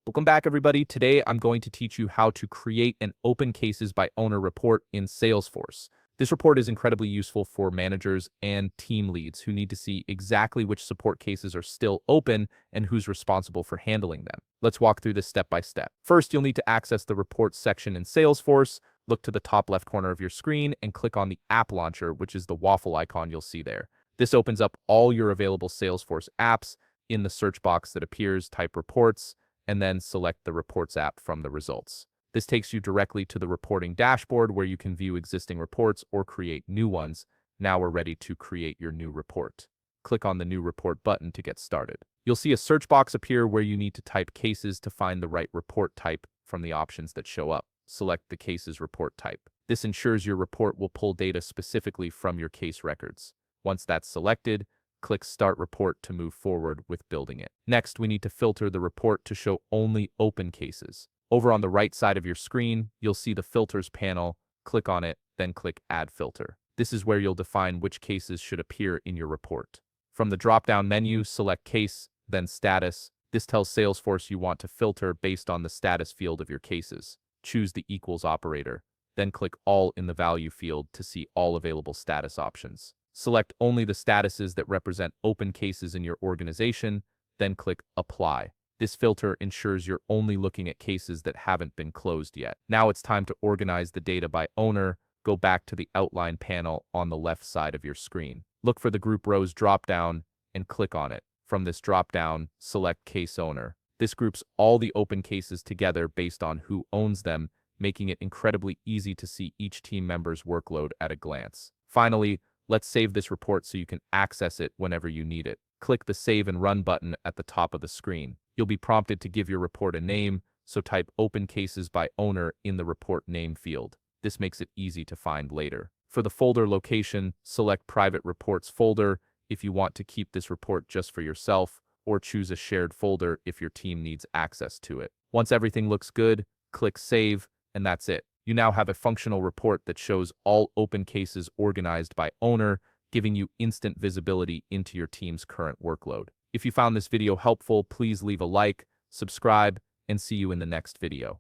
Welcome back, everybody. Today, I'm going to teach you how to create an open cases by owner report in Salesforce. This report is incredibly useful for managers and team leads who need to see exactly which support cases are still open and who's responsible for handling them. Let's walk through this step by step. First, you'll need to access the reports section in Salesforce. Look to the top left corner of your screen and click on the app launcher, which is the waffle icon you'll see there. This opens up all your available Salesforce apps. In the search box that appears, type reports, and then select the Reports app from the results. This takes you directly to the reporting dashboard where you can view existing reports or create new ones. Now we're ready to create your new report. Click on the New Report button to get started. You'll see a search box appear where you need to type cases to find the right report type from the options that show up. Select the cases report type. This ensures your report will pull data specifically from your case records. Once that's selected, click Start Report to move forward with building it. Next, we need to filter the report to show only open cases. Over on the right side of your screen, you'll see the Filters panel. Click on it, then click Add Filter. This is where you'll define which cases should appear in your report. From the drop-down menu, select Case, then Status. This tells Salesforce you want to filter based on the status field of your cases. Choose the equals operator, then click All in the Value field to see all available status options. Select only the statuses that represent open cases in your organization, then click Apply. This filter ensures you're only looking at cases that haven't been closed yet. Now it's time to organize the data by owner. Go back to the Outline panel on the left side of your screen. Look for the Group Rows dropdown and click on it. From this dropdown, select Case Owner. This groups all the open cases together based on who owns them, making it incredibly easy to see each team member's workload at a glance. Finally, let's save this report so you can access it whenever you need it. Click the Save and Run button at the top of the screen. You'll be prompted to give your report a name, so type Open Cases by Owner in the Report Name field. This makes it easy to find later. For the folder location, select Private Reports folder if you want to keep this report just for yourself, or choose a shared folder if your team needs access to it. Once everything looks good, click Save, and that's it. You now have a functional report that shows all open cases organized by owner, giving you instant visibility into your team's current workload. If you found this video helpful, please leave a like, subscribe, and see you in the next video.